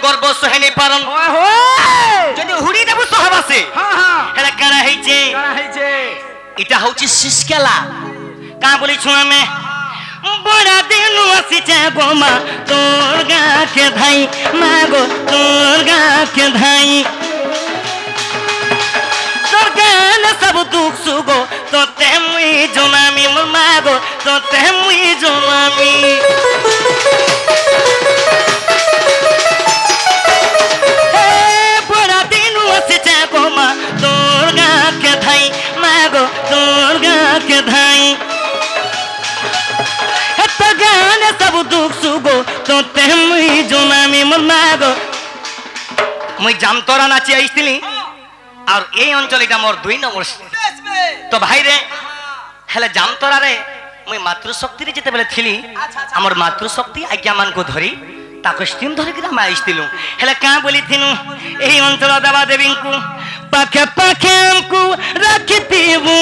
गर्व सहे नहीं पारन जदि हुड़ी देबु सहबासे हेला काना हेचे इटा होची सिसकेला का बोली छुआ में बड़ा दिनु आसी चे गोमा तोर गा के धाई मागो तोर गा के धाई तोर गान सब दुख सुगो तो ते मुई जोनामी मागो तो ते मुई जोनामी हे बड़ा दिनु आसी चे गोमा तोर गा के धाई मागो तोर गा के धाई गान सब दुख सुगो तो ते मुई जोनामी मागो मुई जामतोरा नाची आइसथिली और ए अंचल इटा मोर 2 नंबर तो भाई रे हेले जामतोरा रे मुई मातृशक्ति रे जेते बेले थिली हमर मातृशक्ति आज्ञा मान को धरी ताको स्टीम धरि के हम आइसथिलु हेले का बोली थिनु एही अंचल देवा देवी को पाखे पाखे हमको रखतीबू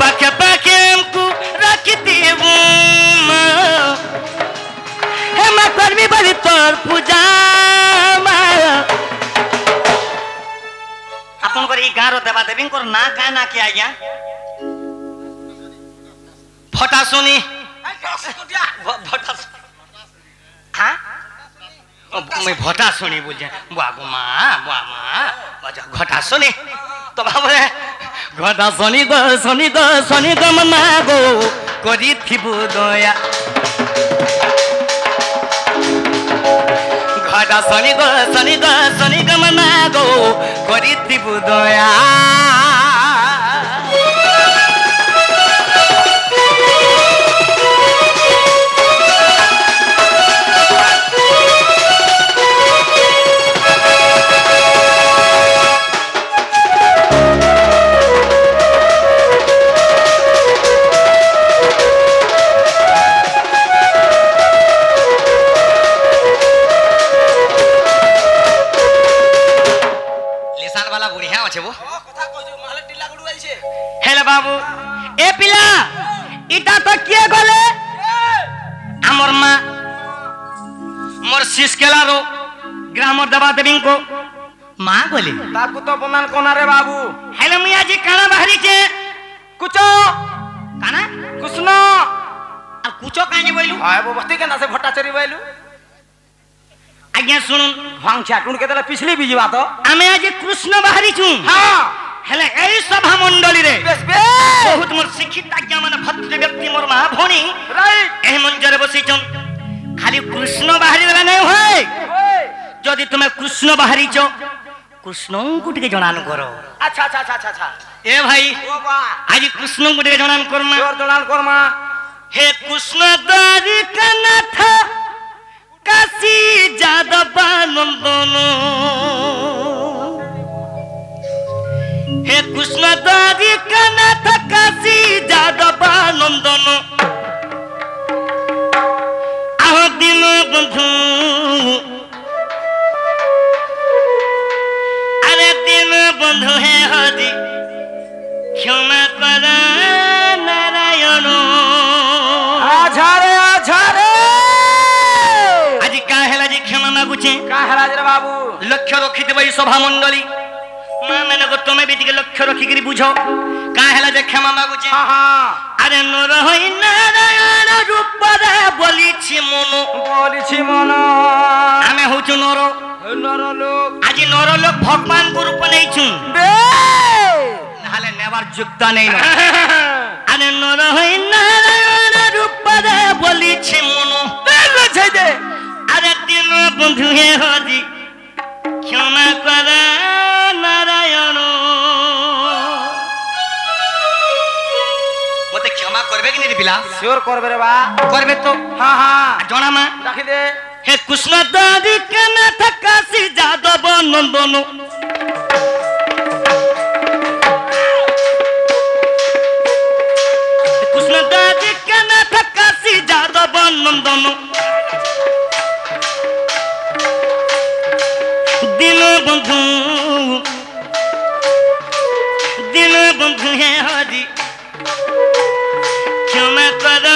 पाखे पाखे हमको रखती हूँ हे मैं कर्मी बड़ी तोर पूजा अपन को ये गारो देवा देवी को ना का ना किया गया फटा सुनी फटा हाँ मैं फटा सुनी बोल जाए बुआ माँ घटा सुनी तो बाबू घटा शनि ग मना गो करी थिबु दया घटा शनि ग मना गो करी थिबु दया हेले बाबू ए पिला इटा तो किए गले हमर माँ मोर सिसकेला रो ग्राम देवा देवी को माँ गले ताकू तो बमान कोना रे बाबू हेले मिया जी काना बाहरी छे कुचो काना कुसनो आ कुचो काने बोइलु हाय वो बस्ती के ना से भट्टाचरी बोइलु आज्ञा सुनुन भांग छाटुन के तले पिछली बीजवा तो आमे आज कृष्ण बाहरी छु हां हेले एई सभा मंडली रे बहुत मोर शिक्षित आज्ञा माने भद्र व्यक्ति मोर महा भणी राइट एही मंजरे बसी छन खाली कृष्ण बाहरी वाला नै होय जदी तुमे कृष्ण बाहरी छ कृष्ण को टिके जणान करो अच्छा ए भाई ओ बा आज कृष्ण को टिके जणान करमा जोर जणान करमा हे कृष्ण द्वारिकानाथ काशी जादव नंदन हे कृष्ण द्वारिकानाथ काशी जादव नंदन आह दिन बंधु अरे दिन बंधु है हरि क्षमा कर नारायण आझारे आज का हेला जी क्षमा मागुचे का हेला रे बाबू लक्ष्य रखि देबई सभा मंडली मां मैंने को तुम्हें भी लक्ष्य रखी करी बुझो का हेला जे क्षमा मागुचे हां अरे नर होई नारायण रूप रे बोलिछि मन आमे होछु नर लोक आज नर लोक भगवान को रूप नै छु बे नाले नेबार जुक्ता नै अरे नर होई नारायण रूप रे बोलिछि मन छै दे अरे दिन बंधु हे हरि क्षमा कर नारायण मते क्षमा करबे कि नहीं पिला श्योर करबे रे बा करबे तो हां जणा मा राखी दे हे कृष्ण द्वारिकानाथ काशी जादव नंदन कृष्ण द्वारिकानाथ काशी जादव नंदन दिन बंधु है हरि क्षमा कर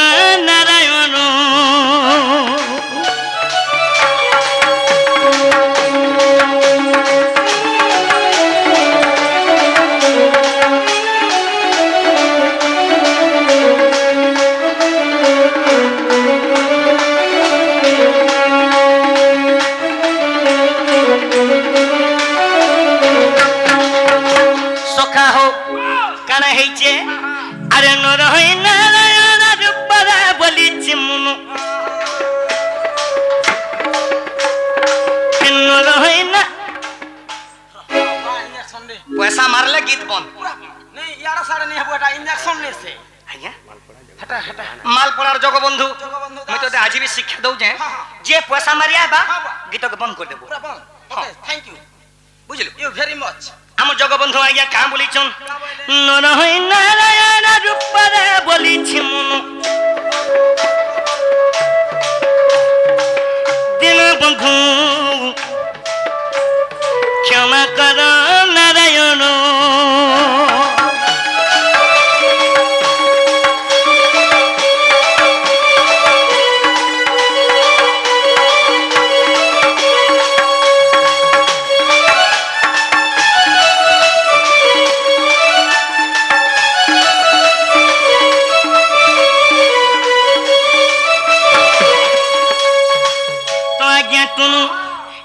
नारायण হইনা ইঞ্জেকশন দে পয়সা মারলে গীত বন্ধ नहीं यार सारे नहीं है এটা ইঞ্জেকশন নেছে আজ্ঞা हटा हटा মালপড়ার জগবন্ধু আমি তো আজ भी শিক্ষা দউ যে পয়সা মারিয়া বা গীতকে বন্ধ করে দেব पूरा बंद ओके थैंक यू বুঝলো यू वेरी मच আমার জগবন্ধু আজ্ঞা কাম বলিছন নরহই নারায়ণ রূপরে বলিছি মন দিন বন্ধু ক্ষমা কর নারায়ণ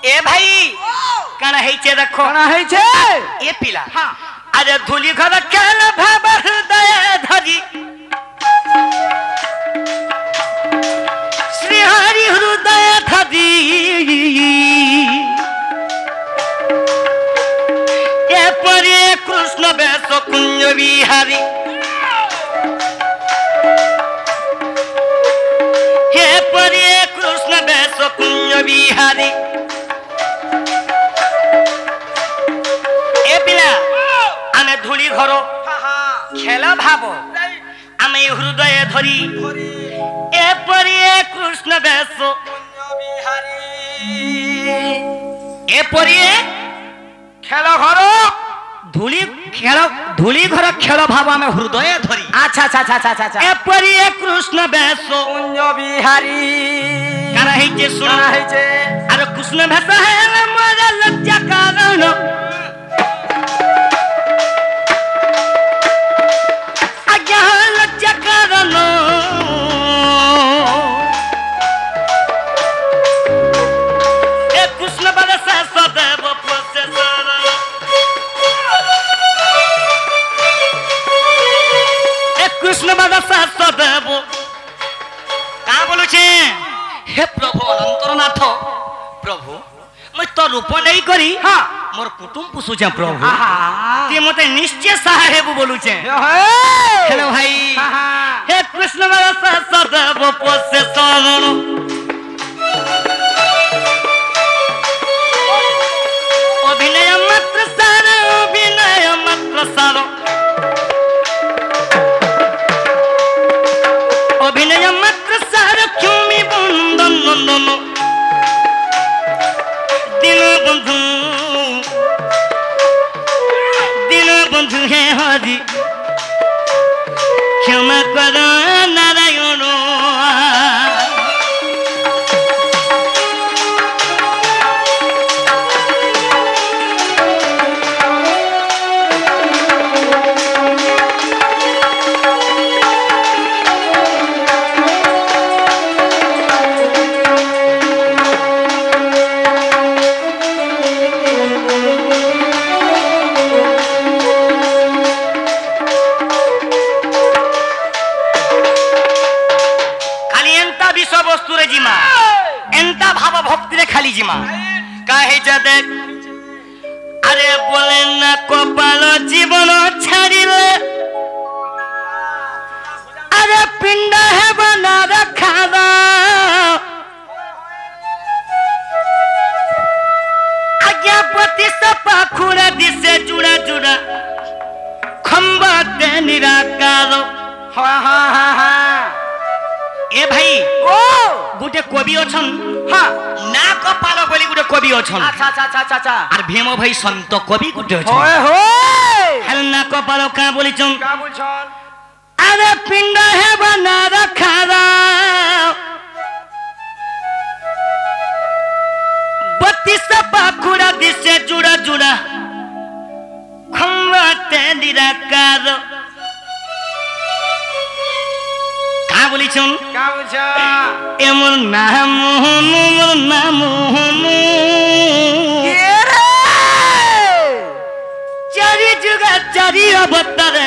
ए भाई काना हेचे देखो कोना हेचे ए पिला हां अरे धूली घर केल भाव हृदय धरी श्री हरि हृदय धरी ए परे कृष्ण बेस कुंज विहारी हे परे कृष्ण बेस कुंज विहारी ধুলি ঘর খেলা ভাব আমি হৃদয়ে ধরি এপরি কৃষ্ণ বেশ এপরি খেলা ঘর ধুলি ঘর খেল ভাব আমি হৃদয়ে ধরি আচ্ছা আচ্ছা আচ্ছা আচ্ছা এপরি কৃষ্ণ বেশ কুঞ্জ বিহারী কারা হইছে শোনা হইছে আর কৃষ্ণ বেশ হেলে মোরা লজ্জা কারণ कृष्ण देव क्या बोलुचे हे प्रभु अनंतरनाथ प्रभु मैं तो रूप नहीं करी हाँ मोर कुटुंब पुसुचे प्रभु ते मते निश्चय साहेब बोलुचे हेलो भाई हे कृष्ण देव पोसे शरण अभिनय मात्र सार अभिनय मात्र सार क्षमी बंदन नंदन दिन बंधु हे हरि क्षमा कर नारायण खाली जिमा काहे जादे अरे बोले ना कपाल जीवन छाड़िले अरे पिंड है बना रखा आज्ञापति सपा खुरा दिसे जुड़ा जुड़ा खंबा ते निराकार हाँ हाँ हाँ हाँ ए भाई ओ गुटे कवि अछन हाँ ना कपाल बोली गुटे कवि अछन अच्छा अच्छा अच्छा अच्छा आर भीम भाई संत कवि गुटे अछन होय होय हेल ना कपाल का बोलिछन का बोलछन अरे पिंड है बना रखारा बत्तीस पाखुड़ा दिसे जुड़ा जुड़ा खंबा ते निराकार का बोलिछन का बोलछन एमर नाम के रे चारि जुगा चारि अवतार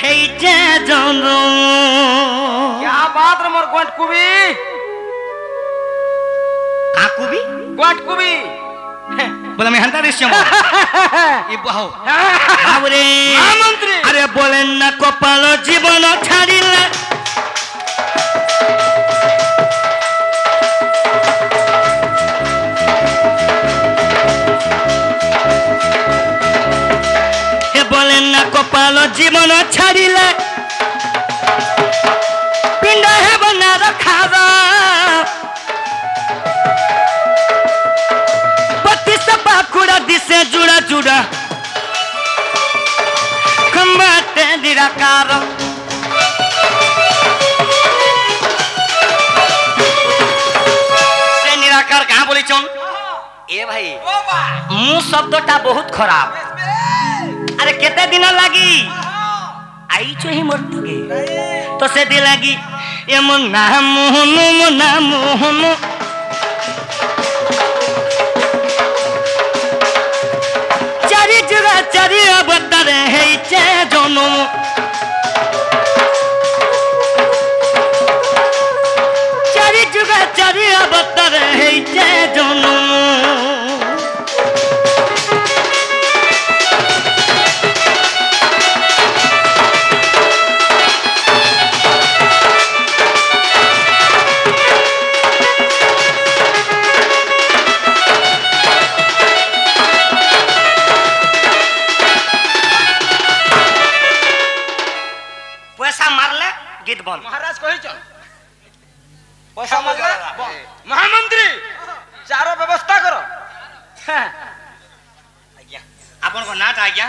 हेइते जनो क्या बात रे मोर गोट कुबी का कुबी गोट कुबी बोले मैं हंता दृश्य ये बहु बाबरे महामंत्री अरे बोले ना कपाल जीवन छाड़िले हे बोले ना कपाल जीवन छाड़िले पिंड है बना रखा बाकुड़ा दिसे जुड़ा जुड़ा खंबाते निराकार से निराकार कहाँ बोली चुन ए भाई मुंह शब्दटा बहुत खराब अरे केते दिन लगी आई चो ही मर तुगे तो से दे लगी ये मुन्ना मोहनु चारी अवतार है चे जोनो चारी जुगा चारी अवतार है चे जोनो महाराज कही चल पैसा मांगला महामंत्री चारो व्यवस्था करो आज्ञा आपन को नाट आज्ञा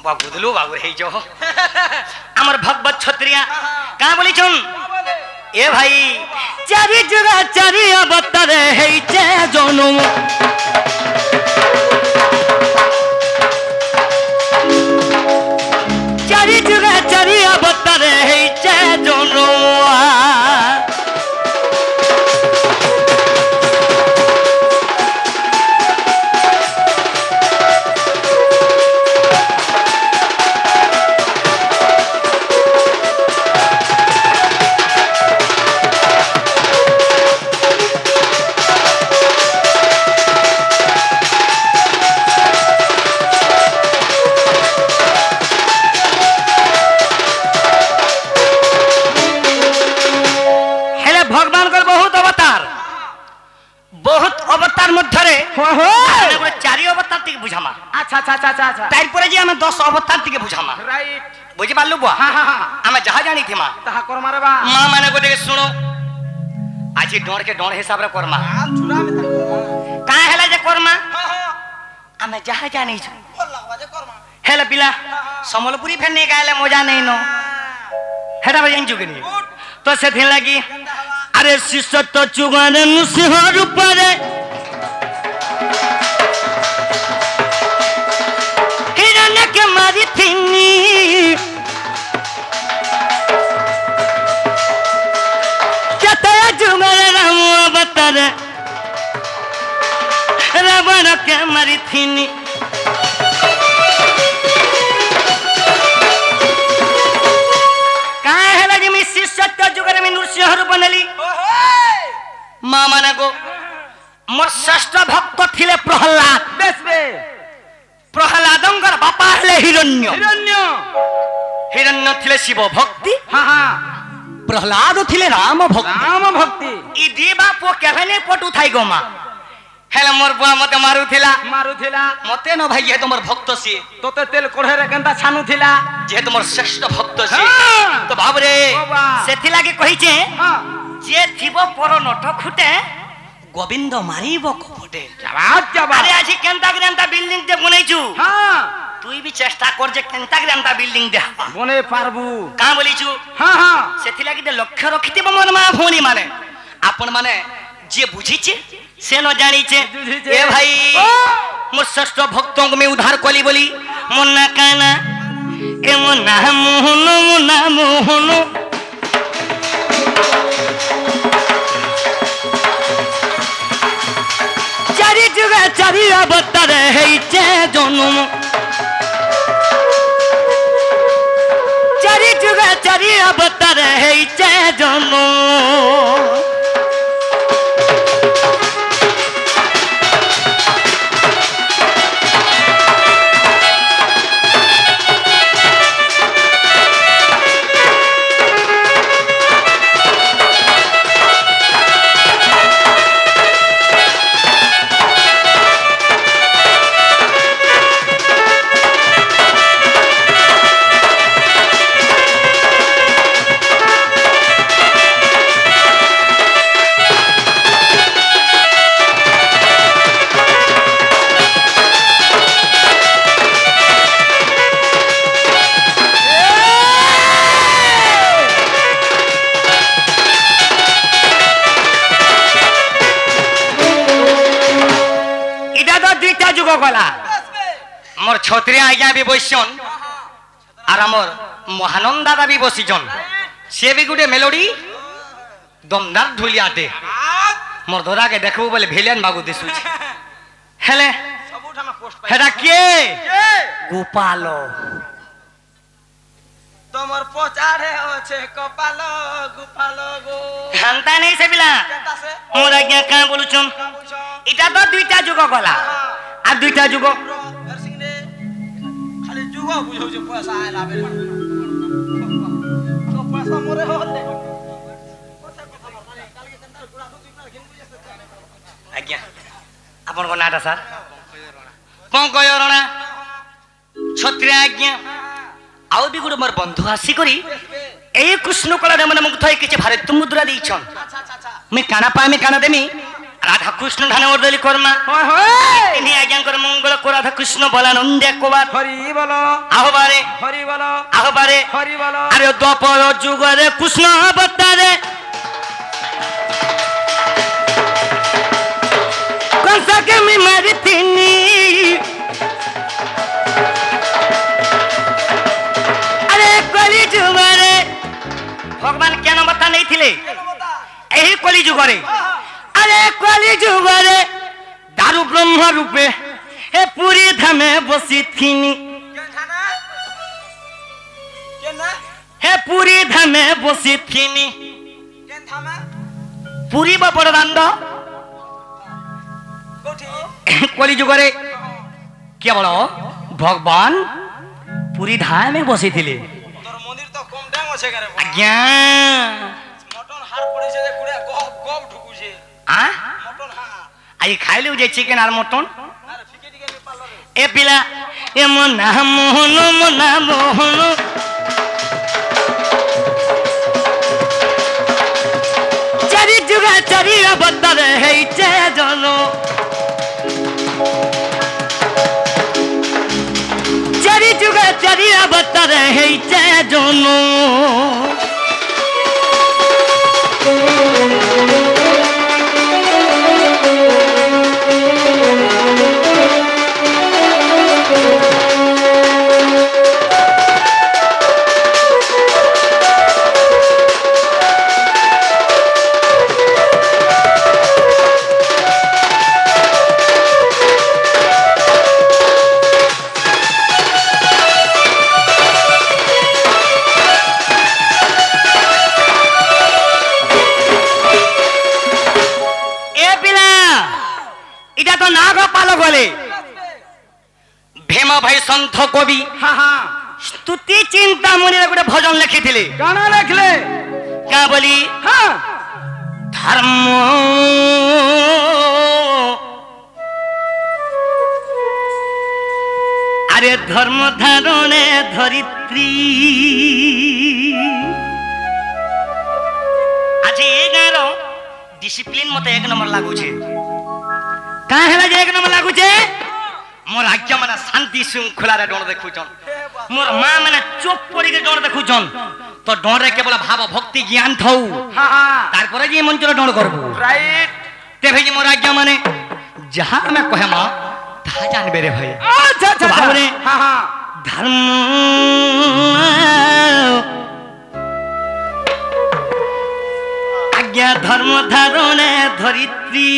बाबू दिलु बाबू हे जो हमर भगवत क्षत्रिया का बोली छन ए भाई चारी जुगा चारी अवतार हे चे जोनु चारी जुगा चारी अवतार है चे जोनो चारि अवतार टिके बुझामा अच्छा अच्छा अच्छा अच्छा तार परे जे हम 10 अवतार टिके बुझामा राइट बुझि पालु बुआ हां हां हम जहा जानी थी मां तहा कर मारे बा मां माने को देख सुनो आज डोर के डोर हिसाब रे करमा चुरा में का हैला जे करमा हम जहा जानी छु बोल लगवा जे करमा हेला पिला समलपुरी फेने गायले मजा नहीं नो हेडा बजन जुगनी तो से थिन लगी अरे शिष्य तो चुगन सिंह रूप रे मारी थीनी चतया जुगल राम अवतार रावण के मारी थीनी कहाँ है लगी मैं शिष्य जुगल में नृसिंह रूप बनली माँ माने को मोर श्रेष्ठ भक्त थिले प्रहलाद बेस बे प्रहलादंकर बापा हेले हिरण्य हिरण्य हिरण्य थिले शिव भक्ति हां हां प्रहलाद थिले राम भक्ति ई दी बाप केभने पटु थाई गोमा हेले मोर बुआ मते मारु थिला मते न भाई ये तमर भक्त सी तोते तेल कोढ़े रे केंता छानु थिला जे तमर श्रेष्ठ भक्त सी तो बाप रे सेथि लागे कहि छे जे थिबो पर नट खुटे गोविंद मारिबो कपटे जाबाद अरे आज केंता ग्रांता बिल्डिंग ते बनेछु हां तुई भी चेष्टा कर जे केंता ग्रांता बिल्डिंग दे बने पारबू का बोलिछु हां हां सेथि लागी दे लक्ष्य रखिते मन मा भोनी माने आपन माने जे बुझिचे से न जानिचे ए भाई मोर श्रेष्ठ भक्तों को मैं उद्धार कली बोली मुन्ना काना ए मुन्ना मोहन चारि जुगा चारि अवतार है चे जोनु चारि जुगा चारि अवतार है चे जोनु যুগ গলা মোর ছত্রে আজ্ঞা বি বসছন আর আমার মহানন্দ দাদা বি বসিছন সে বি গুটে মেলোডি দমদার ঢুলিয়াতে মোর ধরাকে দেখবো বলে ভিলেন বাবু দিশুছে হেলে হেটা কে গোপাল তোমার পচারে আছে কপাল গোপাল গো হান্তা নেই সে পিলা মোর আজ্ঞা কাঁ বলুছন এটা তো দুইটা যুগ গলা আর দুইটা যুগ খালি যুগ বুঝাউছে পয়সা আইলা বেলা তো পয়সা মরে হলে আজ্ঞা আপনার নাটা স্যার পঙ্কজ রণা ছত্রে আজ্ঞা আউ বি গুড় মোর বন্ধু আসি করি এই কৃষ্ণ কলারে মানে মুগ্ধ হয়ে কিছু ভারত মুদ্রা দিয়েছন আমি কানা পাই আমি কানা দেমি রাধা কৃষ্ণ ধানে অর্দলি কর্মা হয় হয় তিনি আজ্ঞাঙ্কর মঙ্গল কো রাধা কৃষ্ণ বলানন্দে কোবার হরি বলো আহবারে হরি বলো আহবারে হরি বলো আরে দ্বাপর যুগরে কৃষ্ণ অবতারে কংসকে আমি মারিতিনি আরে কলি যুগরে ভগবান কেন বতা নেইছিলে এই কলি যুগরে আরে কলি যুগরে দারু ব্রহ্ম রূপে হে পুরী ধামে বসিথিনি হে পুরী ধামে বসিথিনি পুরী বা বড়দান্ড কলি যুগরে কেবল ভগবান পুরী ধামে বসিଥିଲେ তোর মন্দির তো কম ড্যাং আছে করে আজ্ঞা মটন হাড় পড়েছে যে কুড়ে গব গব ঢুকুছে আ মটন হাড় আই খাইলেও যে চিকেন আর মটন আরে ফিকে দিকে পার্লারে এ পিলা এ মনা মোহন চারি যুগা চারি অবতার হেইছে জন চারি যুগা চারি অবতার হেইছে জন ভীম ভাই সন্থ কবি হ্যাঁ হ্যাঁ স্তুতি চিন্তামণির গোটে ভজন লেখিলে গানা লেখলে কা বলি হ্যাঁ ধর্ম আরে ধর্ম ধারণে ধরিত্রী আজ এ গাঁর ডিসিপ্লিন মতে এক নম্বর লাগুছে কাঁ হেলা যে এক নম্বর লাগুছে মোর আজ্ঞা মানে শান্তি শৃঙ্খলার ডর দেখুছন মোর মা মানে চোখ পড়িকে ডর দেখুছন তো ডরে কেবল ভাব ভক্তি জ্ঞান থাউ হ্যাঁ হ্যাঁ তারপরে যে মঞ্চরে ডর করবো রাইট তে ভাই যে মোর আজ্ঞা মানে যাহা আমি কহে মা তাহা জানবে রে ভাই আচ্ছা আচ্ছা ভাবরে হ্যাঁ হ্যাঁ ধর্ম আজ্ঞা ধর্ম ধারণে ধরিত্রী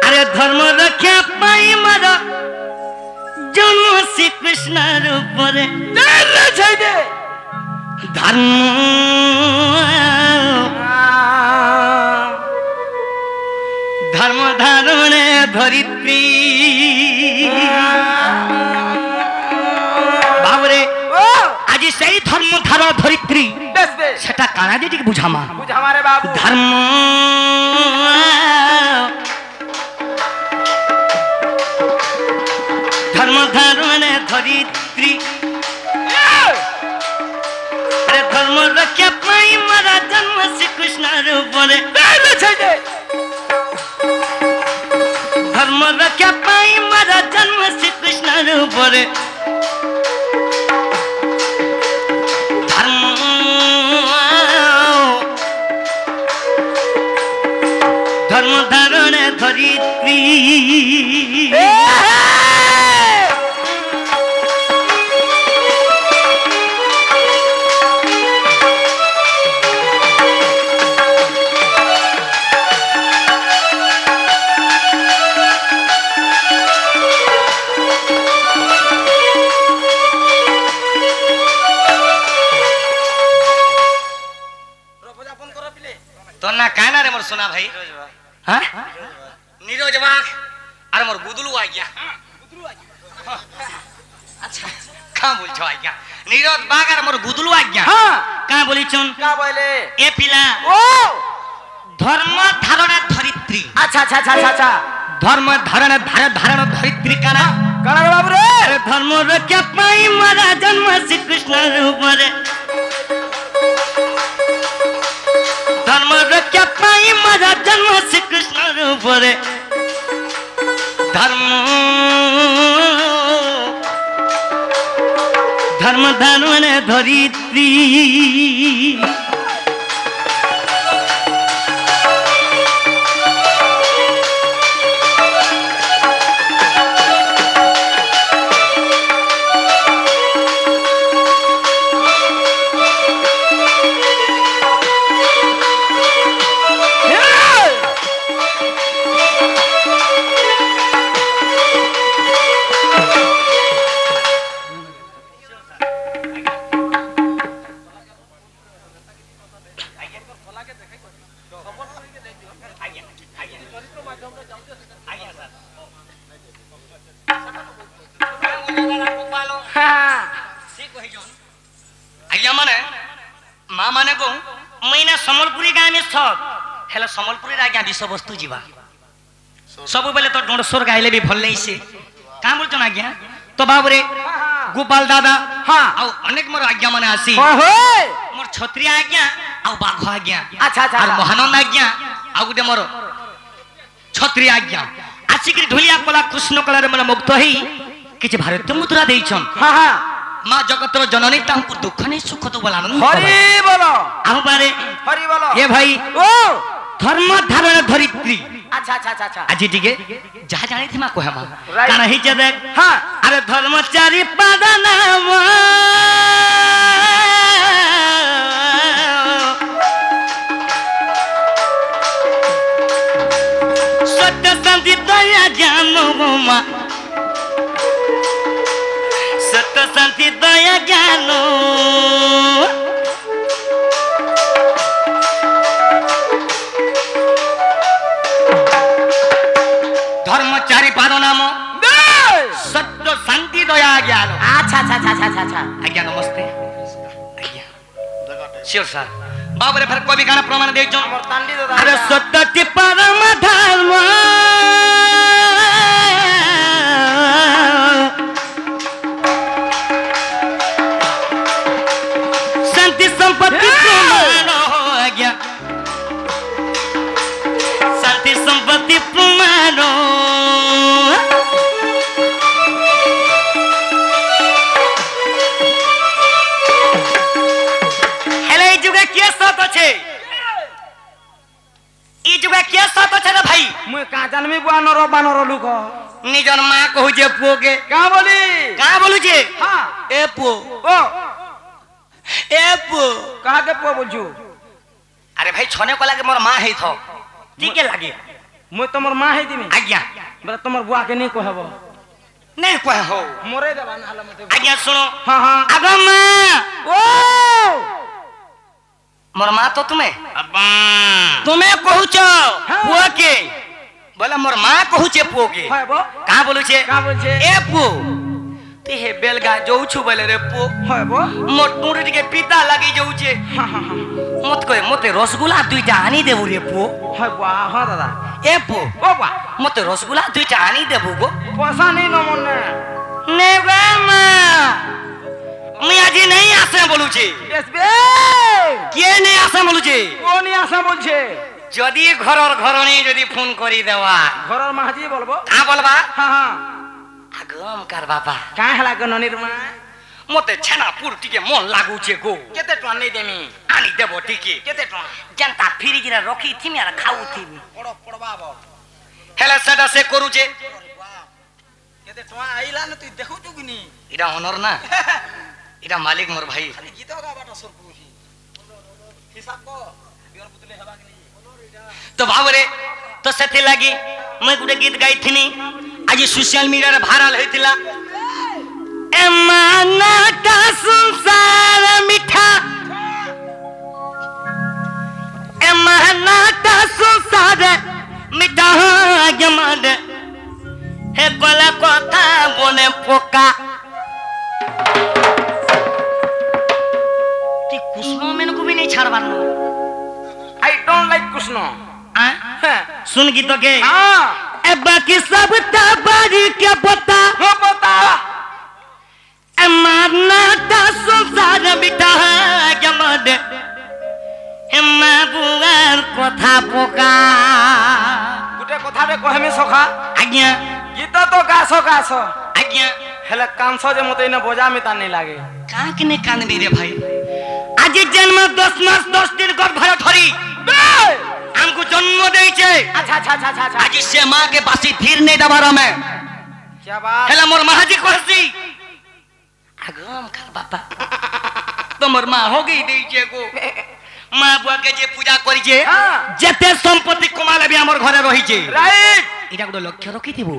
আরে ধর্ম রক্ষা পাই মার জন্ম শ্রীকৃষ্ণের উপরে ধর্ম ধর্ম ধারণে ধরিত্রী বাবরে আজি সেই ধর্ম ধারণ ধরিত্রী বেশ বেশ সেটা কানা দিয়ে ঠিক বুঝামা বুঝা মারে বাবু ধর্ম ধর্ম ধারণে ধরিত্রী আরে ধর্ম রক্ষা পাই মারা জন্ম শ্রীকৃষ্ণের উপরে ধর্ম রক্ষা পাই মারা জন্ম শ্রীকৃষ্ণের উপরে ধর্ম तो ना कहना रे मोर सुना भाई हाँ नीरज बाग अरे मोर गुदलू आ गया अच्छा कहाँ बोल छो आ गया नीरज बाग अरे मोर गुदलू आ गया हाँ कहाँ बोली चुन का बोले ए पिला ओ धर्म धारणा धरित्री अच्छा अच्छा अच्छा अच्छा धर्म धारणा धारण धरित्री काना कणा बाबू रे अरे धर्म रक्षा पाई मरा जन्म श्री कृष्ण रूप रे धर्म रक्षा पाई मरा जन्म श्री कृष्ण रूप रे धर्म धारण धरित्री आज्ञा माने माँ माने को मैंने सम्बलपुरी गाँव में सब हेला सम्बलपुरी आज्ञा विषय वस्तु जीवा सब बेले तो डोंडसोर गाइले भी भल नहीं से कहाँ बोलते ना आज्ञा तो बाबरे गोपाल दादा हाँ आउ अनेक मोर आज्ञा माने आसी मोर छत्रिया आज्ञा आउ बाघ आज्ञा अच्छा अच्छा और महानंद आज्ञा आउ गुटे मोर छत्रिया आज्ञा आसिक ढोलिया कला कृष्ण कला रे मन मुक्त होई किछि भारतीय मुद्रा देइछन हाँ हाँ माँ जगतर जननी तांको दुख नहीं सुख तो बोला हरि बोलो आउ बारे हरि बोलो ये भाई ओ धर्म धारण धरित्री अच्छा अच्छा अच्छा अच्छा आज टिके जहाँ जानी थी माँ कहे माँ Right. काना ही देख हाँ अरे धर्मचारी पदनाम सत्य शांति दया ज्ञानो माँ सत्य शांति दया ज्ञानो धर्मचारी पाद नाम सत्य शांति दया ज्ञान अच्छा अच्छा अच्छा अच्छा अच्छा आज्ञा नमस्ते आज्ञा श्योर सर बाबू रे फिर कोई भी गाना प्रमाण दे जो हमर तांडी दादा अरे सत्य परम धर्म शांति संपत्ति प्रमाण हो आज्ञा शांति संपत्ति प्रमाण हेले ई जुगे के साथ আছে ई जुगे के साथ আছে रे भाई मुई का जानमी बानर लुक निजर मां कहू जे पुओ के का बोली का बोलू जे हाँ ए पुओ ओ कहा के पुआ बोलछु अरे भाई छने को लागे मोर मां है थो ठीक लागे मुई तमर मां है दिमी आज्ञा बरा तमर बुआ के नहीं कहबो नहीं कह हो मोरे देबा ना हला मते आज्ञा सुनो हां हां आगो मां ओ मोर मां तो तुम्हें अब्बा तुम्हें कहूचो पुओ के बोला मोर मां कहूचे पुओ के हबो कहां बोलू छे का बोलछे ए पुओ ते हे बेलगा जोउ छु बोले रे पुओ हबो मोर टुंडी के पिता लागी जोउ छे हां हां हां मत कहे मते रसगुल्ला दुईटा आनी देबू रे पुओ हबो हां दादा ए पुओ ओ बा मते रसगुल्ला दुईटा आनी देबू गो पैसा नहीं न मने ने गे मां मैं आज नहीं आसे बोलू छे एसबे के नहीं आसे बोलू छे कोनी आशा बोलछे যদি ঘরর ঘরনি যদি ফোন করি দেওয়া घरर माजी बोलबो কা বলবা हां हां আগম কার বাবা का हला गननिर मा মতে ছানা পুরটিকে মন লাগুছে গো केते टन नहीं देमी আনি দেব টিকে केते टन জানতা ফ্রিজরে রখি থিমি আর খাউ থিমি पड़ो पड़बाबो হেলা সেটা সে করুছে কেতে টোয়া আইলা না তুই দেখু চুগনি এটা অনর না এটা মালিক মোর ভাই খালি গীত গাবাটা সব কইছি হিসাব কো বিয়ার পুতলে হেবা কি তো ভাবরে তো সেথি লাগি মই গুটে গীত গাইथिনি আজি সোশ্যাল মিডিয়ারে ভাইরাল হইতিলা এমানাটা সংসার মিঠা এমানাটা সংসার মিঠা জমাদে হে কলা কথা বনে পোকা তুই কৃষ্ণ মেনকু भी नहीं ছাড়বার না आई डोंट लाइक कृष्ण सुन गीत के हां ए बाकी सब तबारी के बता हो बता ए मारना ता संसार बिटा जमद ए माबुआर कथा पोका गुटे कथा रे कहमे सखा आज्ञा गीत तो गासो गासो आज्ञा हेले कांसो जे मते न बोजा में ताने लागे काक ने कानबी रे भाई आज जन्म 10 मास 10 दिन कर भर धरी हमको जन्म देई छे अच्छा अच्छा अच्छा अच्छा आज से मां के पासी धीर नहीं दबारा में क्या बात हेला मोर महाजी कहसी आगम कर बापा तमर मां हो गई देई छे गो मां बुआ के जे पूजा करी छे जते संपत्ति कमाले भी हमर घरे रही छे राइट इटा को लक्ष्य रखी थीबो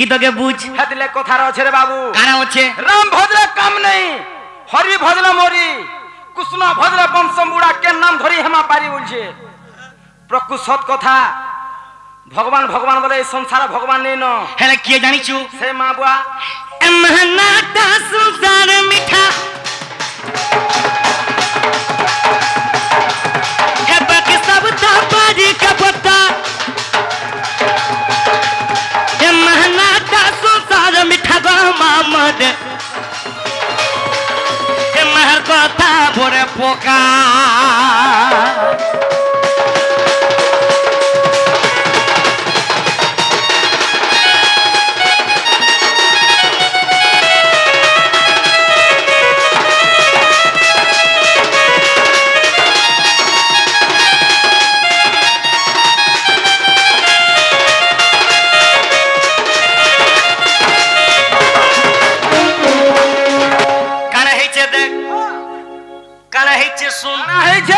गीत के बुझ हेतले कथा रो छे रे बाबू काना होछे राम भजले काम नहीं हरि भजले मोरी कृष्ण भजले बंशमुड़ा के नाम धरी हेमा पारी बोलछे प्रकृत सत कथा भगवान भगवान बोले संसार भगवान नहीं न हेला किए जानी छु से मां बुआ एमहनाटा संसार मिठा हे बाकी सब ताबारी का पत्ता एमहनाटा संसार मिठा गो मामद एमहर कथा भोरे पोका सुनना है जे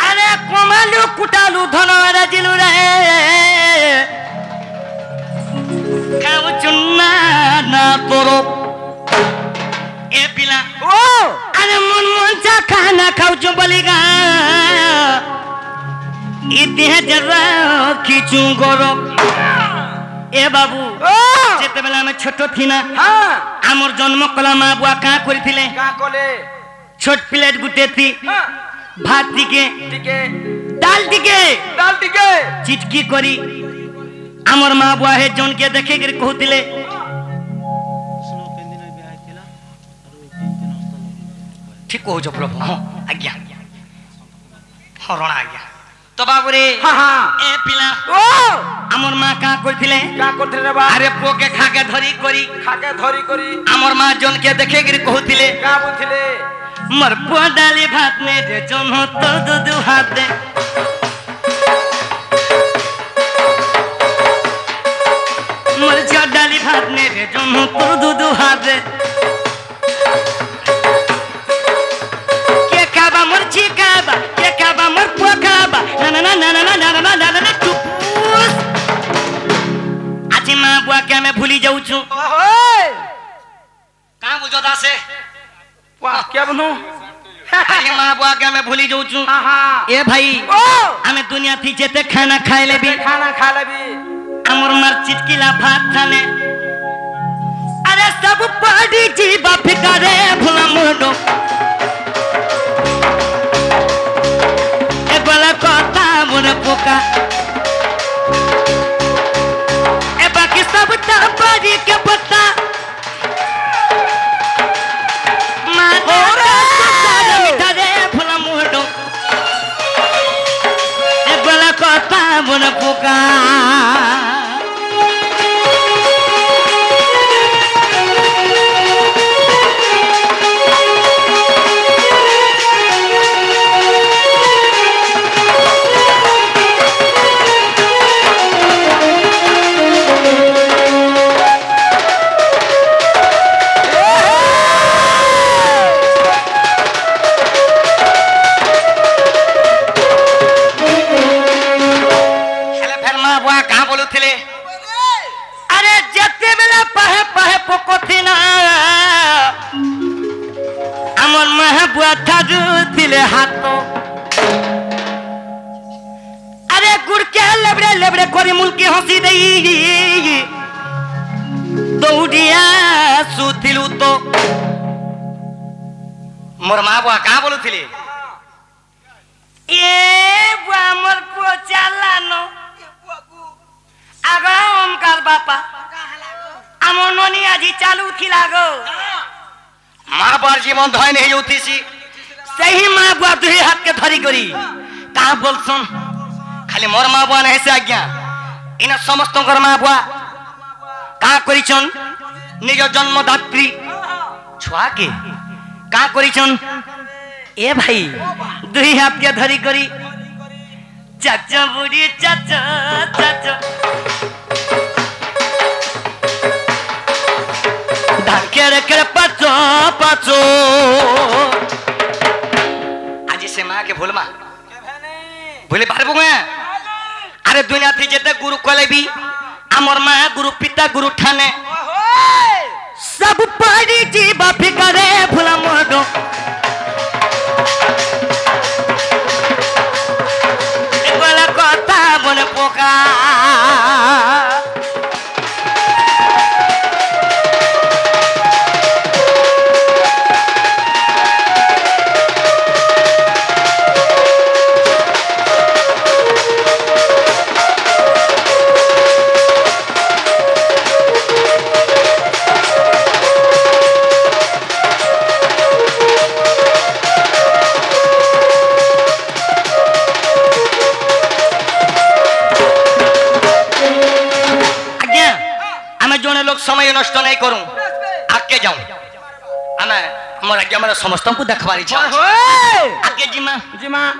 अरे कोमालू कुटालू धनवारा जिलू रे खाऊ चुन्ना ना तोरो ए पिला ओ अरे मन मन चा खाना खाऊ चो बलिगा इतिहा जरा खींचू गोरो ए बाबू जेते बेला में छोटो थी ना हां हमर जन्म कला मां बुआ का करिथिले का कोले छोट प्लेट गुटे थी हां भात टिके टिके दाल टिके चिटकी करी हमर मां बुआ हे जोन के देखे के कहतिले ठीक हो जो प्रभु हां आज्ञा हरणा आज्ञा तो बाबू रे हां हां ए पिला ओ हमर मां का करथिले रे बा अरे पो के खा के धरी करी हमर मां जोन के देखे के कहतिले का बुथिले मर पोडाली भात ने रे जोन तो दूध हाथ दे मर डाली भात ने रे जोन तो दूध हाथ दे के खाबा मर छी खाबा के खाबा मर पो खाबा ना ना ना ना ना ना ना ना ना टुपुस आज मां बुआ के मैं भूली जाऊ छु ओए का बुझो दासे वाह क्या बनू अरे मां बुआ के मैं भूली जाऊ छु हां हां ए भाई ओ हमें दुनिया थी जेते खाना खाए ले भी खाना खा लेबी हमर मर चिटकीला भात थाने अरे सब पड़ी जीवा फिकारे भुला मोडो ए बला कथा मोर पोका ए बाकी सब ताबारी के पत्ता बन पोका तो अरे गुड़ के लेबड़े लेबड़े कोरी मुल्की हंसी दई दौड़िया सुथिलु तो मोर माँ बुआ कहाँ बोलुथिले ए बुआ मोर पुओ चालानो आगा ओमकार बापा आमो ननी आजी चालू थिला गो माँ बुआर जीवन धय नहीं उठीसी सही माँ बुआ दुई हाथ के धरी करी कहाँ बोलसन खाली मोर माँ बुआ नहीं से आज्ञा इन समस्त माँ बुआ कहाँ करिछन निज जन्मदात्री छुआ के कहाँ करिछन ए भाई दुई हाथ के धरी करी चाचा बुढ़ी चाचा चाचा ढाके रखे पाचो पाचो आज से माँ के भूल माँ भूले पारबो मैं अरे दुनिया थी जेते गुरु कोले भी आमर माँ गुरु पिता गुरु ठाने सब पड़ी जी बापी करे भूला मोडो बोला कथा बने पोका समय नष्ट नहीं करूं आगे जाऊं आना हमर आगे हमरा समस्त को देखबारी छ आगे जी मां